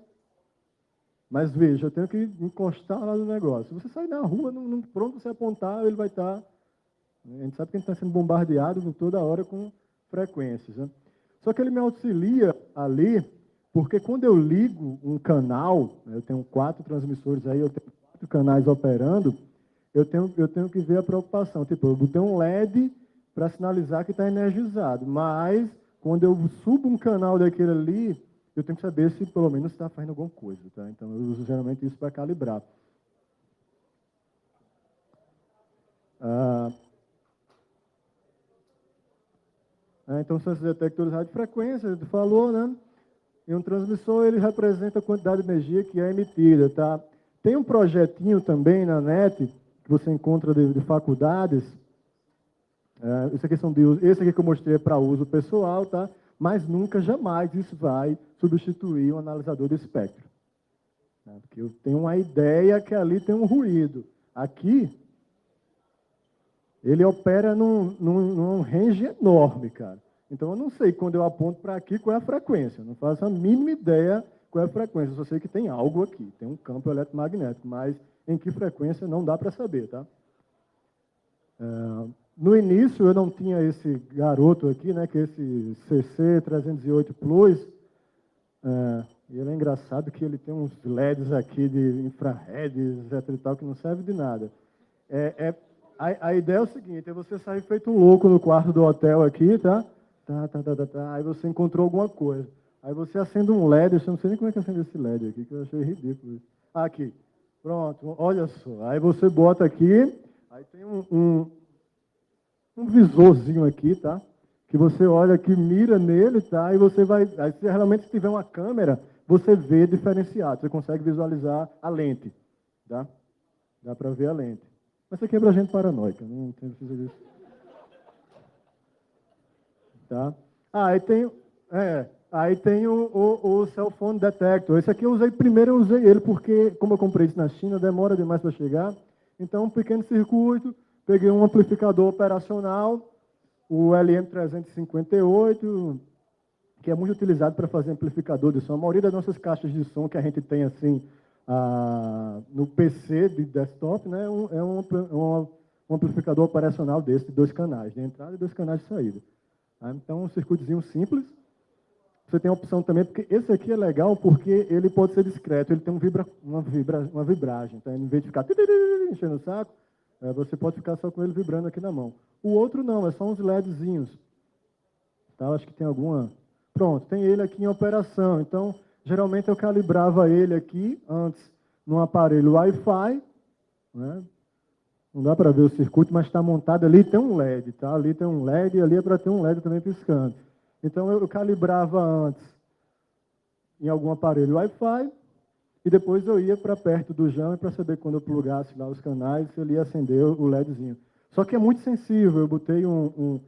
Mas veja, eu tenho que encostar lá no negócio. Se você sair na rua, pronto, você apontar, ele vai estar... A gente sabe que a gente está sendo bombardeado toda hora com frequências, né? Só que ele me auxilia ali, porque quando eu ligo um canal, né, eu tenho 4 transmissores aí, eu tenho 4 canais operando, eu tenho que ver a preocupação. Tipo, eu botei um LED para sinalizar que está energizado, mas quando eu subo um canal daquele ali, eu tenho que saber se pelo menos está fazendo alguma coisa, tá? Então eu uso geralmente isso para calibrar. Então são esses detectores de radiofrequência, ele falou, né? E um transmissor, ele representa a quantidade de energia que é emitida, tá? Tem um projetinho também na net, que você encontra de faculdades. Esse aqui que eu mostrei é para uso pessoal, tá? Mas nunca, jamais, isso vai substituir um analisador de espectro. Né? Porque eu tenho uma ideia que ali tem um ruído. Aqui, ele opera num range enorme, cara. Então, eu não sei, quando eu aponto para aqui, qual é a frequência. Eu não faço a mínima ideia qual é a frequência. Eu só sei que tem algo aqui, tem um campo eletromagnético, mas em que frequência não dá para saber, tá? No início, eu não tinha esse garoto aqui, né, que é esse CC308 Plus. E ele é engraçado que ele tem uns LEDs aqui de infrared, etc e tal, que não serve de nada. A ideia é o seguinte, é você sair feito um louco no quarto do hotel aqui, tá? Aí você encontrou alguma coisa. Aí você acende um LED, eu não sei nem como é que acende esse LED aqui, que eu achei ridículo. Aqui, pronto, olha só. Aí você bota aqui, aí tem um visorzinho aqui, tá? Que você olha aqui, mira nele, tá? E você vai... Aí, se realmente tiver uma câmera, você vê diferenciado, você consegue visualizar a lente, tá? Dá para ver a lente. Mas isso aqui é para gente paranoica, não tem precisa disso. Tá? Aí tem o cell phone detector. Esse aqui eu usei primeiro, eu usei ele porque, como eu comprei isso na China, demora demais para chegar. Então, um pequeno circuito, peguei um amplificador operacional, o LM358, que é muito utilizado para fazer amplificador de som. A maioria das nossas caixas de som que a gente tem assim no PC de desktop, né, é um amplificador operacional desse, de 2 canais de entrada e 2 canais de saída. Então, um circuitozinho simples. Você tem a opção também, porque esse aqui é legal porque ele pode ser discreto, ele tem uma vibragem. Então, em vez de ficar enchendo o saco, você pode ficar só com ele vibrando aqui na mão. O outro não, é só uns LEDzinhos. Tá? Acho que tem alguma... Pronto, tem ele aqui em operação. Então, Geralmente eu calibrava ele aqui, antes, num aparelho Wi-Fi, né? Não dá para ver o circuito, mas está montado ali, tem um LED, tá? Ali tem um LED e ali é para ter um LED também piscando. Então eu calibrava antes em algum aparelho Wi-Fi e depois eu ia para perto do jammer para saber quando eu plugasse lá os canais, se ele ia acender o LEDzinho. Só que é muito sensível, eu botei um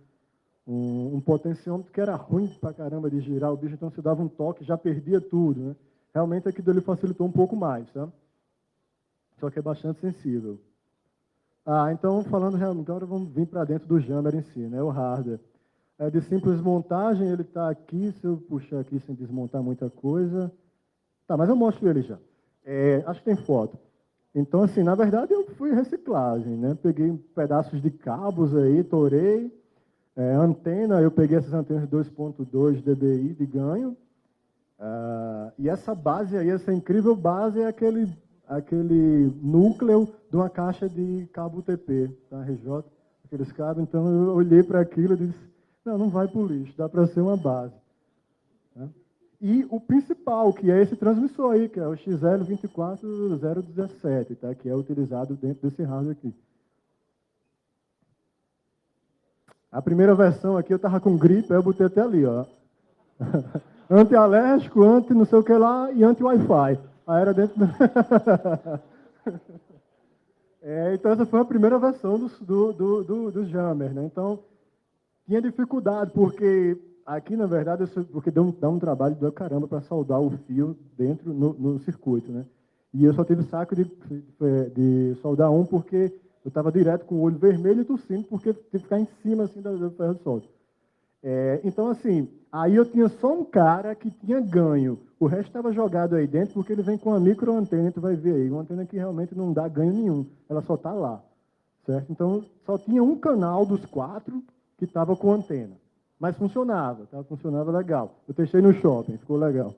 potenciômetro que era ruim pra caramba de girar o bicho, então se dava um toque, já perdia tudo, né? Realmente aquilo ali facilitou um pouco mais, tá? Só que é bastante sensível. Então falando realmente, agora vamos vir para dentro do jammer em si, né? O hardware. É de simples montagem, ele está aqui, se eu puxar aqui sem desmontar muita coisa. Tá, mas eu mostro ele já. Acho que tem foto. Então, assim, na verdade eu fui reciclagem, né? Peguei pedaços de cabos aí, torei. Antena, eu peguei essas antenas 2.2 dBi de ganho. E essa base aí, essa incrível base é aquele núcleo de uma caixa de cabo UTP, tá? RJ, aqueles cabos. Então eu olhei para aquilo e disse, não vai para o lixo, dá para ser uma base. Né? E o principal, que é esse transmissor aí, que é o XL24017, tá? Que é utilizado dentro desse hardware aqui. A primeira versão aqui eu estava com gripe, aí eu botei até ali, ó. Anti-alérgico, anti não sei o que lá e anti-Wi-Fi. Aí era dentro do... então essa foi a primeira versão do jammer, né? Então, tinha dificuldade, porque aqui, na verdade, porque dá um trabalho do caramba para soldar o fio dentro no circuito, né? E eu só tive saco de soldar um porque eu estava direto com o olho vermelho e tossindo, porque tive que ficar em cima assim, do ferro de solda. Então, assim, aí eu tinha só um cara que tinha ganho. O resto estava jogado aí dentro, porque ele vem com uma micro antena, tu vai ver aí. Uma antena que realmente não dá ganho nenhum. Ela só está lá. Certo? Então, só tinha um canal dos 4 que estava com antena. Mas funcionava, tá? Funcionava legal. Eu testei no shopping, ficou legal.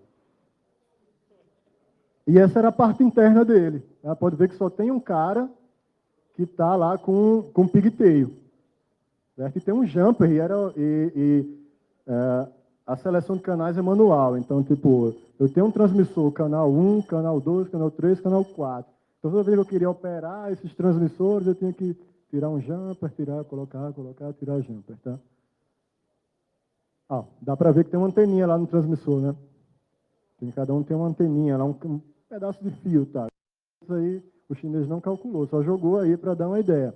E essa era a parte interna dele. Tá? Pode ver que só tem um cara que está lá com pigtail. Certo? E tem um jumper a seleção de canais é manual. Então, tipo, eu tenho um transmissor, canal 1, canal 2, canal 3, canal 4. Então, toda vez que eu queria operar esses transmissores, eu tinha que tirar um jumper, colocar, tirar jumper, tá? Dá para ver que tem uma anteninha lá no transmissor, né? Cada um tem uma anteninha lá, um pedaço de fio, tá? Isso aí o chinês não calculou, só jogou aí para dar uma ideia.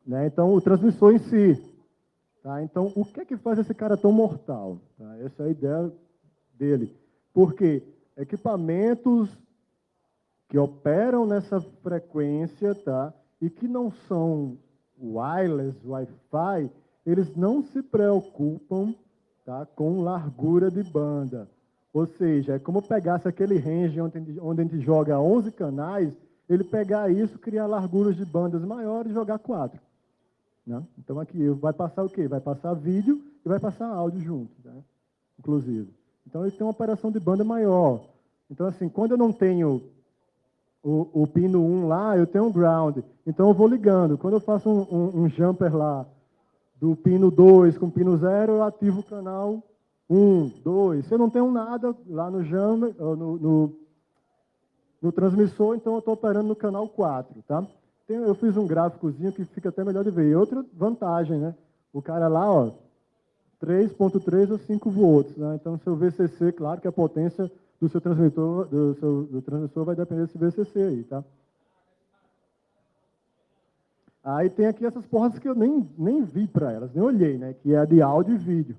Né? Então, o transmissor em si. Tá? Então, o que é que faz esse cara tão mortal? Tá? Essa é a ideia dele. Porque equipamentos que operam nessa frequência, tá? E que não são wireless, Wi-Fi, eles não se preocupam, tá? Com largura de banda. Ou seja, é como pegasse aquele range onde a gente joga 11 canais, ele pegar isso, criar larguras de bandas maiores e jogar 4. Né? Então aqui vai passar o quê? Vai passar vídeo e vai passar áudio junto, né? Inclusive. Então ele tem uma operação de banda maior. Então assim, quando eu não tenho o pino 1 lá, eu tenho um ground. Então eu vou ligando. Quando eu faço um jumper lá do pino 2 com pino 0, eu ativo o canal 1, 2. Se eu não tenho nada lá no jumper, no transmissor, então eu estou operando no canal 4, tá? Eu fiz um gráficozinho que fica até melhor de ver. E outra vantagem, né? O cara lá, ó, 3.3 ou 5 volts, né? Então, seu VCC, claro que a potência do seu transmissor, do transmissor vai depender desse VCC aí, tá? Aí tem aqui essas porras que eu nem vi para elas, nem olhei, né? Que é a de áudio e vídeo.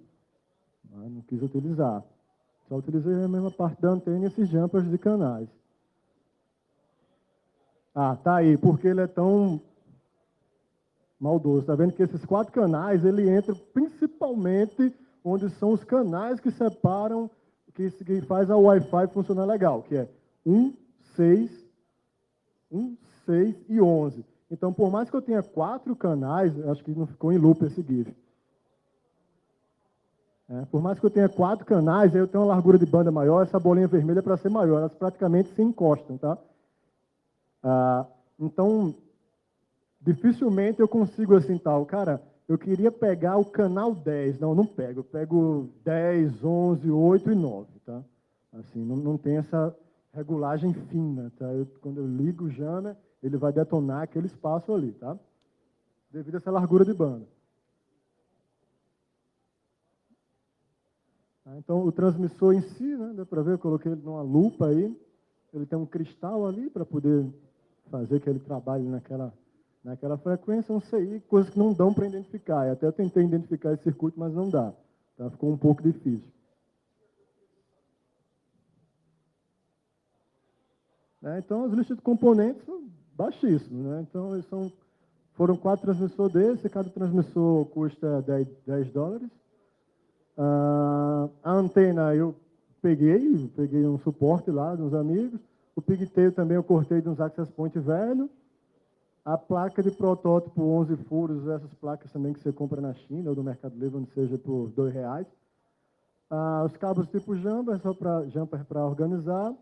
Não quis utilizar. Só utilizei a mesma parte da antena e esses jumpers de canais. Tá aí, porque ele é tão maldoso. Está vendo que esses 4 canais, ele entra principalmente onde são os canais que separam, que faz a Wi-Fi funcionar legal, que é 1, 6 e 11. Então, por mais que eu tenha 4 canais, acho que não ficou em loop esse GIF. Por mais que eu tenha 4 canais, aí eu tenho uma largura de banda maior, essa bolinha vermelha é para ser maior, elas praticamente se encostam, tá? Então, dificilmente eu consigo assim, tal. Cara, eu queria pegar o canal 10. Não pego. Eu pego 10, 11, 8 e 9, tá? Assim, não tem essa regulagem fina, tá? Quando eu ligo o jammer, ele vai detonar aquele espaço ali, tá? Devido a essa largura de banda. Então, o transmissor em si, né, dá para ver, eu coloquei ele numa lupa aí, ele tem um cristal ali para poder fazer que ele trabalhe naquela frequência, um CI, coisas que não dão para identificar. Eu até tentei identificar esse circuito, mas não dá. Tá? Ficou um pouco difícil. Então, as listas de componentes são baixíssimas. Né? Então, foram 4 transmissores desses, cada transmissor custa $10. A antena eu peguei um suporte lá de uns amigos. O pigtail também eu cortei de uns access point velho. A placa de protótipo 11 furos, essas placas também que você compra na China ou no Mercado Livre, onde seja por R$2. Os cabos tipo jumper, só para jumper para organizar.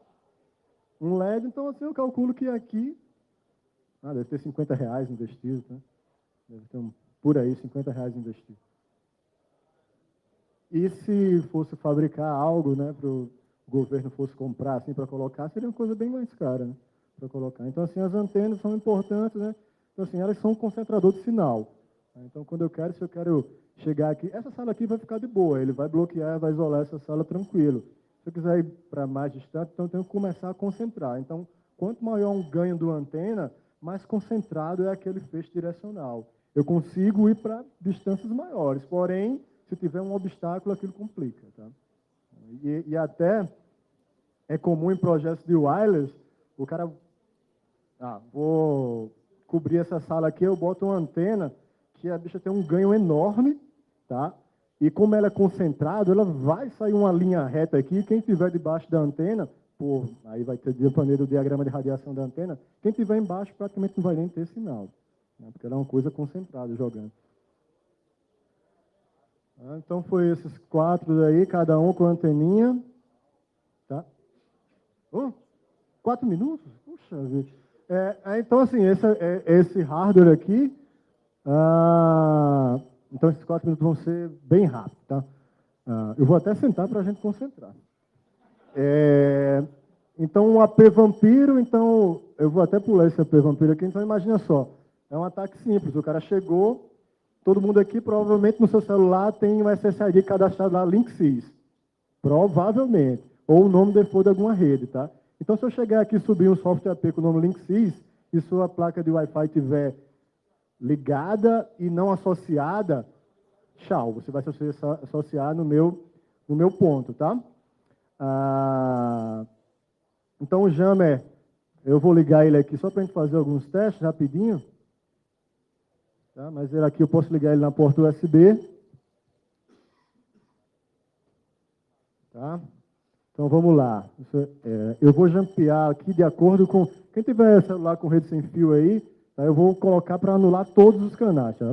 Um LED, então assim, eu calculo que aqui deve ter R$50 investido, tá? Deve ter por aí R$50 investido. E se fosse fabricar algo, né, para o governo fosse comprar assim para colocar, seria uma coisa bem mais cara, né, para colocar. Então assim, as antenas são importantes, né? Então assim, elas são um concentrador de sinal. Então quando se eu quero chegar aqui, essa sala aqui vai ficar de boa, ele vai bloquear, vai isolar essa sala tranquilo. Se eu quiser ir para mais distante, então eu tenho que começar a concentrar. Então, quanto maior um ganho do antena, mais concentrado é aquele feixe direcional. Eu consigo ir para distâncias maiores, porém, se tiver um obstáculo, aquilo complica. Tá? E até é comum em projetos de wireless, o cara, vou cobrir essa sala aqui, eu boto uma antena que a bicha tem um ganho enorme, tá? E como ela é concentrada, ela vai sair uma linha reta aqui, quem estiver debaixo da antena, aí vai ter depender do diagrama de radiação da antena, quem estiver embaixo praticamente não vai nem ter sinal, né? Porque ela é uma coisa concentrada jogando. Então, foi esses 4 aí, cada um com a anteninha. Tá? 4 minutos? Puxa vida. Então, assim, esse hardware aqui, então esses 4 minutos vão ser bem rápidos. Tá? Eu vou até sentar para a gente concentrar. Então, o AP Vampiro, então, eu vou até pular esse AP Vampiro aqui, então imagina só, é um ataque simples, o cara chegou, todo mundo aqui provavelmente no seu celular tem um SSID cadastrado lá, Linksys. Provavelmente. Ou o nome default de alguma rede, tá? Então, se eu chegar aqui e subir um software AP com o nome Linksys, e sua placa de Wi-Fi estiver ligada e não associada, tchau, você vai se associar no meu ponto, tá? Então, o jammer, eu vou ligar ele aqui só para a gente fazer alguns testes rapidinho. Tá? Mas ele aqui eu posso ligar ele na porta USB. Tá? Então vamos lá. Eu vou jampear aqui de acordo com... Quem tiver celular com rede sem fio aí, tá? Eu vou colocar para anular todos os canais. Tá?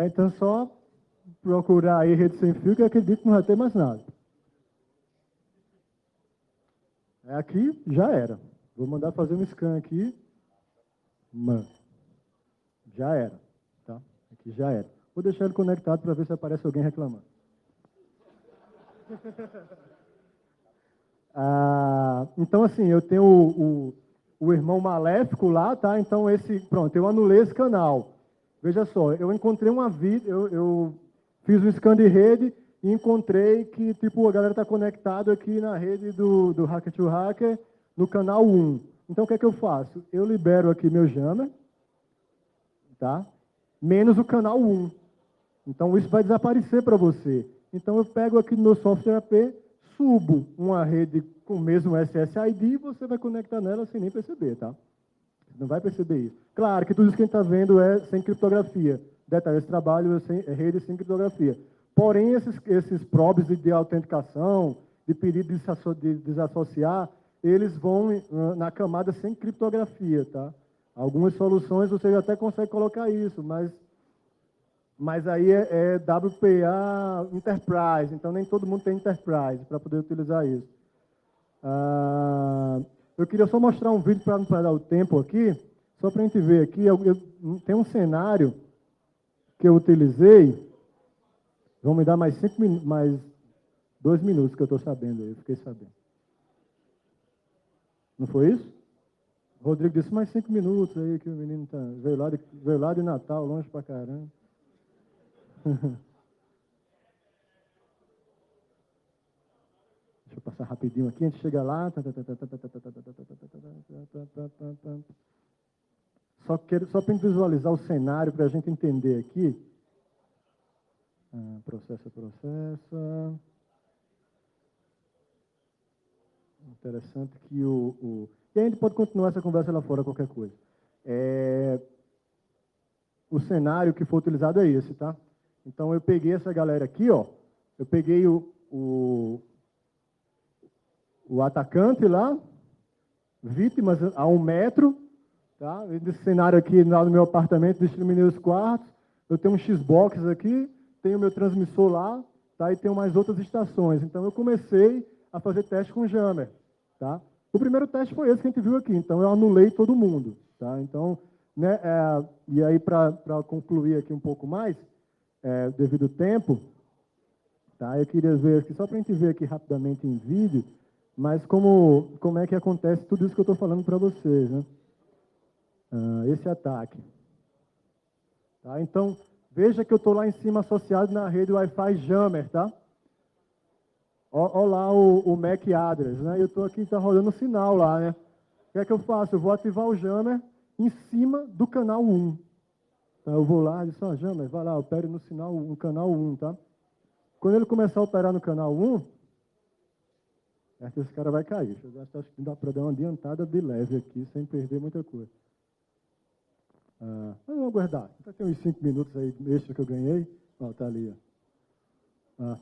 Então, só procurar aí rede sem fio, que eu acredito que não vai ter mais nada. Aqui já era. Vou mandar fazer um scan aqui. Já era. Tá? Aqui já era. Vou deixar ele conectado para ver se aparece alguém reclamando. Então, assim, eu tenho o irmão maléfico lá, tá? Então, pronto, eu anulei esse canal. Veja só, eu encontrei eu fiz um scan de rede e encontrei que, tipo, a galera está conectada aqui na rede do Hacker to Hacker, no canal 1. Então, o que é que eu faço? Eu libero aqui meu jammer, tá? Menos o canal 1. Então, isso vai desaparecer para você. Então, eu pego aqui no meu software AP, subo uma rede com o mesmo SSID e você vai conectar nela sem nem perceber, tá? Não vai perceber isso. Claro que tudo isso que a gente está vendo é sem criptografia. Detalhe, esse trabalho é rede sem criptografia. Porém, esses probes de autenticação, de pedir de desassociar, eles vão na camada sem criptografia, tá? Algumas soluções você até consegue colocar isso, mas aí é WPA Enterprise, então nem todo mundo tem Enterprise para poder utilizar isso. Eu queria só mostrar um vídeo para não dar o tempo aqui, só para a gente ver aqui. Tem um cenário que eu utilizei. Vão me dar mais 2 minutos que eu estou sabendo, eu fiquei sabendo. Não foi isso? O Rodrigo disse mais 5 minutos aí que o menino veio lá de Natal, longe pra caramba. Deixa eu passar rapidinho aqui, a gente chega lá. Só para visualizar o cenário, para a gente entender aqui. Processa. Interessante que E a gente pode continuar essa conversa lá fora, qualquer coisa. O cenário que foi utilizado é esse, tá? Então, eu peguei essa galera aqui, ó. Eu peguei o atacante lá, vítimas a 1 metro, tá? Esse cenário aqui lá no meu apartamento, distribuindo os quartos. Eu tenho um Xbox aqui, tenho meu transmissor lá, tá? E tenho mais outras estações. Então, eu comecei a fazer teste com Jammer, tá? O primeiro teste foi esse que a gente viu aqui. Então, eu anulei todo mundo, tá? Então, né? E aí, para concluir aqui um pouco mais, devido ao tempo, tá? Eu queria ver aqui, só para a gente ver aqui rapidamente em vídeo, mas como é que acontece tudo isso que eu estou falando para vocês, né? Esse ataque. Tá? Então, veja que eu estou lá em cima associado na rede Wi-Fi Jammer, tá? Olha lá o MAC address, né? Eu estou aqui, está rodando o sinal lá, né? O que é que eu faço? Eu vou ativar o Jammer em cima do canal 1. Então, eu vou lá e disse, Jammer, vai lá, opere no canal 1, tá? Quando ele começar a operar no canal 1, esse cara vai cair. Eu acho que dá para dar uma adiantada de leve aqui, sem perder muita coisa. Vamos aguardar. Então, tem uns 5 minutos aí extra que eu ganhei. Tá ali, ó.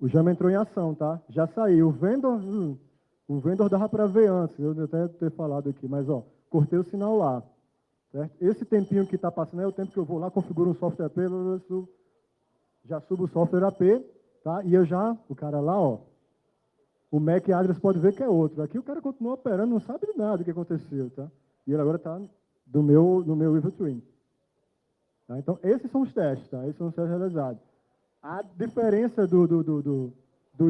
O Jammer entrou em ação, tá? Já saiu. O vendor dava para ver antes. Eu até ter falado aqui, mas, ó, cortei o sinal lá. Certo? Esse tempinho que está passando é o tempo que eu vou lá, configuro um software AP, já subo o software AP, tá? E o cara lá, ó, o MAC address pode ver que é outro. Aqui o cara continua operando, não sabe de nada do que aconteceu, tá? E ele agora está no meu Evil Twin. Tá? Então, esses são os testes, tá? Esses são os testes realizados. A diferença do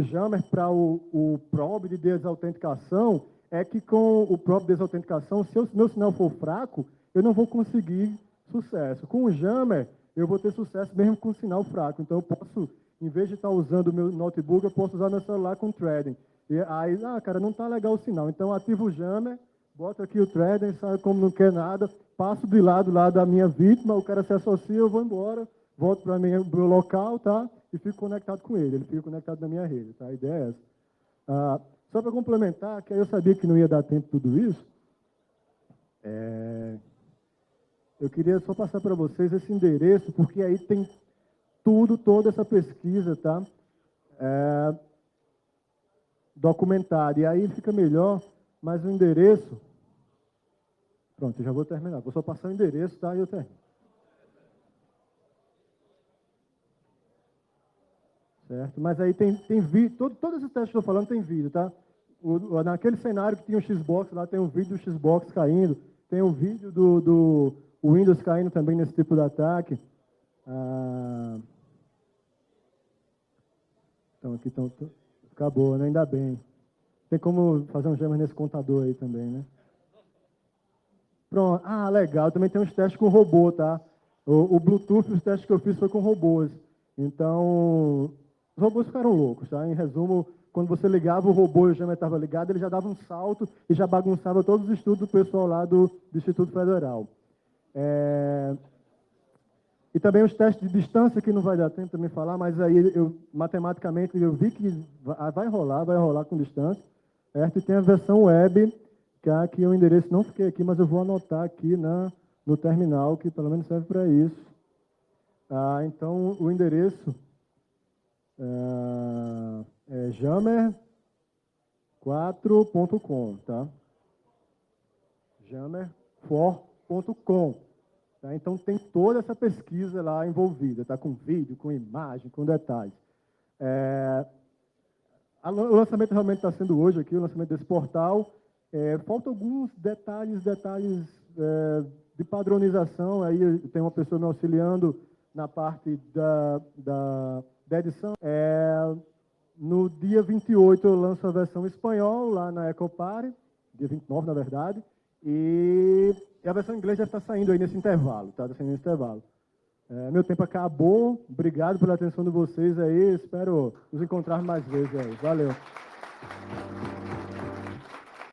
Jammer para o probe de desautenticação é que com o probe de desautenticação, se o meu sinal for fraco, eu não vou conseguir sucesso. Com o Jammer, eu vou ter sucesso mesmo com o sinal fraco. Então, eu posso, em vez de estar usando o meu notebook, eu posso usar meu celular com threading. E aí, cara, não está legal o sinal. Então, ativo o Jammer, boto aqui o threading, sai como não quer nada, passo de lado lá da minha vítima, o cara se associa, eu vou embora, volto para o meu local, tá? E fico conectado com ele. Ele fica conectado na minha rede, tá? A ideia é essa. Só para complementar, que eu sabia que não ia dar tempo tudo isso, eu queria só passar para vocês esse endereço, porque aí tem toda essa pesquisa, tá? Documentada. E aí fica melhor, mas o endereço... Pronto, eu já vou terminar. Vou só passar o endereço, tá? E eu termino. Certo? Mas aí tem vídeo, todos esses testes que eu estou falando tem vídeo, tá? Naquele cenário que tinha o Xbox lá, tem um vídeo do Xbox caindo, tem um vídeo do Windows caindo também nesse tipo de ataque. Então, aqui acabou, né? Ainda bem. Tem como fazer um Jammer nesse computador aí também, né? Pronto. Legal. Também tem uns testes com robô, tá? O Bluetooth, os testes que eu fiz foi com robôs. Então, os robôs ficaram loucos, tá? Em resumo, quando você ligava o robô e o Jammer estava ligado, ele já dava um salto e já bagunçava todos os estudos do pessoal lá do Instituto Federal. E também os testes de distância, que não vai dar tempo também falar, mas aí matematicamente eu vi que vai rolar com distância. Certo? E tem a versão web, que aqui o endereço não fiquei aqui, mas eu vou anotar aqui no terminal, que pelo menos serve para isso. Então, o endereço Jammer4.com, tá? Jammer4.com. Tá? Então, tem toda essa pesquisa lá envolvida, tá? Com vídeo, com imagem, com detalhes. O lançamento realmente está sendo hoje aqui, o lançamento desse portal. Faltam alguns detalhes de padronização. Aí tem uma pessoa me auxiliando na parte da edição. No dia 28 eu lanço a versão espanhol lá na Ecopare, dia 29, na verdade, e a versão em inglês já está saindo aí nesse intervalo, tá? Está saindo nesse intervalo. Meu tempo acabou, obrigado pela atenção de vocês aí, espero nos encontrar mais vezes aí. Valeu!